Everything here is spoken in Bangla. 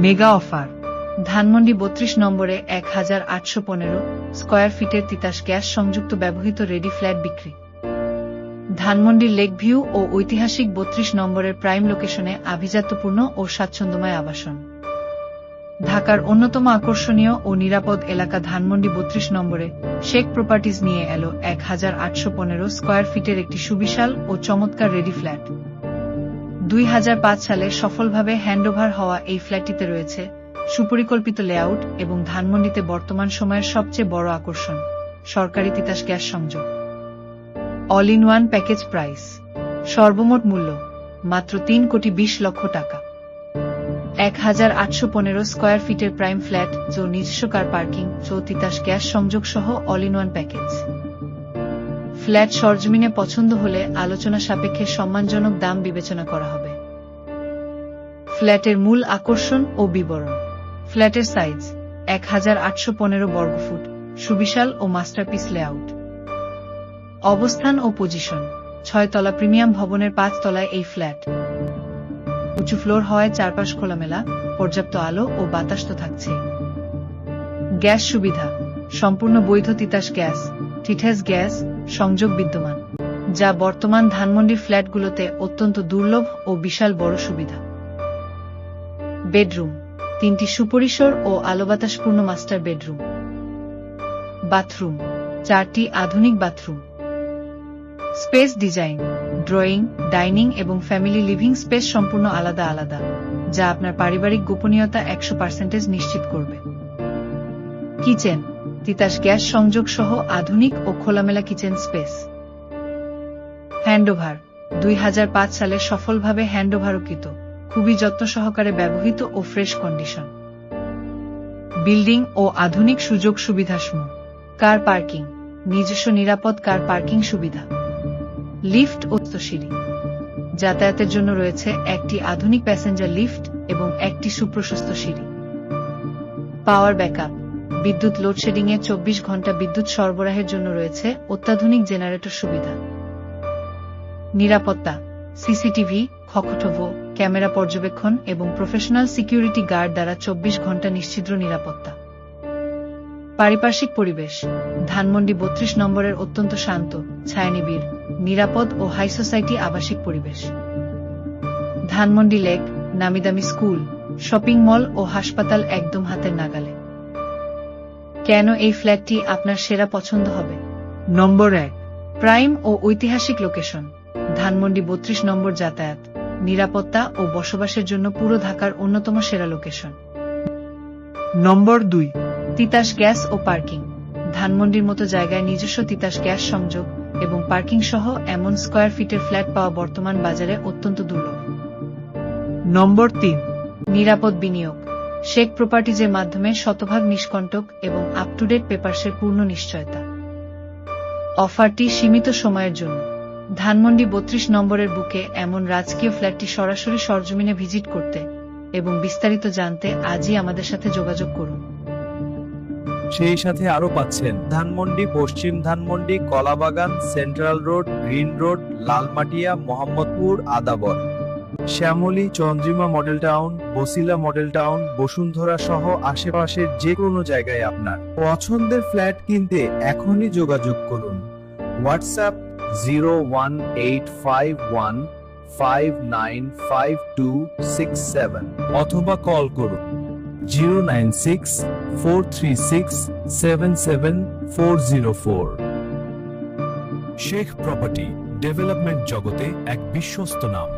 মেগা অফার ধানমন্ডি ৩২ নম্বরে ১,৮১৫ স্কয়ার ফিটের তিতাস গ্যাস সংযুক্ত ব্যবহৃত রেডি ফ্ল্যাট বিক্রি। ধানমন্ডির লেক ভিউ ও ঐতিহাসিক ৩২ নম্বরের প্রাইম লোকেশনে আভিজাত্যপূর্ণ ও স্বাচ্ছন্দ্যময় আবাসন। ঢাকার অন্যতম আকর্ষণীয় ও নিরাপদ এলাকা ধানমন্ডি ৩২ নম্বরে শেখ প্রপার্টিজ নিয়ে এলো ১,৮১৫ স্কয়ার ফিটের একটি সুবিশাল ও চমৎকার রেডি ফ্ল্যাট। ২০০৫ সালে সফলভাবে হ্যান্ডওভার হওয়া এই ফ্ল্যাটটিতে রয়েছে সুপরিকল্পিত লেআউট এবং ধানমন্ডিতে বর্তমান সময়ের সবচেয়ে বড় আকর্ষণ সরকারি তিতাস গ্যাস সংযোগ। All in one package price. সর্বমোট মূল্য মাত্র ৩,২০,০০,০০০ টাকা। ১,৮১৫ স্কয়ার ফিটের প্রাইম ফ্ল্যাট যো নিজস্ব কার পার্কিং যো তিতাস গ্যাস সংযোগ সহ all in one package. Flat সরজমিনে পছন্দ হলে আলোচনা সাপেক্ষে সম্মানজনক দাম বিবেচনা করা হবে। ফ্ল্যাটের মূল আকর্ষণ ও বিবরণ। ফ্ল্যাটের সাইজ ১,৮১৫ বর্গফুট, সুবিশাল ও মাস্টারপিস লেআউট। অবস্থান ও পজিশন ৬ তলা প্রিমিয়াম ভবনের ৫ তলায় এই ফ্ল্যাট। উঁচু ফ্লোর হওয়ায় চারপাশ খোলামেলা, পর্যাপ্ত আলো ও বাতাস তো থাকছে। গ্যাস সুবিধা সম্পূর্ণ বৈধ তিতাস গ্যাস টিঠাস গ্যাস সংযোগ বিদ্যমান, যা বর্তমান ধানমন্ডির ফ্ল্যাটগুলোতে অত্যন্ত দুর্লভ ও বিশাল বড় সুবিধা। বেডরুম ৩টি সুপরিসর ও আলোবাতাসপূর্ণ মাস্টার বেডরুম। বাথরুম ৪টি আধুনিক bathroom. Space design drawing, dining এবং ফ্যামিলি লিভিং স্পেস সম্পূর্ণ আলাদা আলাদা, যা আপনার পারিবারিক গোপনীয়তা ১০০% নিশ্চিত করবে। কিচেন তিতাস গ্যাস সংযোগ সহ আধুনিক ও খোলামেলা কিচেন স্পেস। হ্যান্ডওভার ২০০৫ সালে সফলভাবে হ্যান্ডওভারকৃত, খুবই যত্ন সহকারে ব্যবহৃত ও ফ্রেশ কন্ডিশন। বিল্ডিং ও আধুনিক সুযোগ সুবিধাসমূহ। কার পার্কিং নিজস্ব নিরাপদ কার পার্কিং সুবিধা, লিফট ও সিঁড়ি। যাতায়াতের জন্য রয়েছে একটি আধুনিক প্যাসেঞ্জার লিফট এবং একটি সুপ্রশস্ত সিঁড়ি। পাওয়ার ব্যাকআপ বিদ্যুৎ লোডশেডিংয়ে ২৪ ঘণ্টা বিদ্যুৎ সরবরাহের জন্য রয়েছে অত্যাধুনিক জেনারেটর সুবিধা। নিরাপত্তা সিসিটিভি, খকটভো ক্যামেরা পর্যবেক্ষণ এবং প্রফেশনাল সিকিউরিটি গার্ড দ্বারা ২৪ ঘণ্টা নিশ্ছিদ্র নিরাপত্তা। পারিপার্শ্বিক পরিবেশ ধানমন্ডি ৩২ নম্বরের অত্যন্ত শান্ত, ছায়ানিবিড়, নিরাপদ ও হাই সোসাইটি আবাসিক পরিবেশ। ধানমন্ডি লেক, নামিদামি স্কুল, শপিং মল ও হাসপাতাল একদম হাতের নাগালে। কেন এই ফ্ল্যাটটি আপনার সেরা পছন্দ হবে? নম্বর ১ প্রাইম ও ঐতিহাসিক লোকেশন। ধানমন্ডি ৩২ নম্বর যাতায়াত, নিরাপত্তা ও বসবাসের জন্য পুরো ঢাকার অন্যতম সেরা লোকেশন। নম্বর ২ তিতাস গ্যাস ও পার্কিং। ধানমন্ডির মতো জায়গায় নিজস্ব তিতাস গ্যাস সংযোগ এবং পার্কিং সহ এমন স্কয়ার ফিটের ফ্ল্যাট পাওয়া বর্তমান বাজারে অত্যন্ত দুর্লভ। নম্বর ৩ নিরাপদ বিনিয়োগ। শেখ প্রপার্টিজের মাধ্যমে শতভাগ নিষ্কণ্টক এবং আপ টু ডেট পেপারসের পূর্ণ নিশ্চয়তা। অফারটি সীমিত সময়ের জন্য। ধানমন্ডি ৩২ নম্বরের বুকে এমন রাজকীয় ফ্ল্যাটটি সরাসরি সরজমিনে ভিজিট করতে এবং বিস্তারিত জানতে আজই আমাদের সাথে যোগাযোগ করুন। সেই সাথে আরো পাচ্ছেন ধানমন্ডি পশ্চিম Dhanmondi, Kalabagan, central road, green road, Lalmatia, Mohammadpur, Adabor, Shyamoli, Chandrima model town, Basila model town, Bashundhara সহ আশেপাশের যে কোনো জায়গায় আপনার পছন্দের ফ্ল্যাট কিনতে এখনই যোগাযোগ করুন। হোয়াটসঅ্যাপ 01851595267 অথবা কল করুন 09643677404। শেখ প্রপার্টি ডেভেলপমেন্ট জগতে এক বিশ্বস্ত নাম।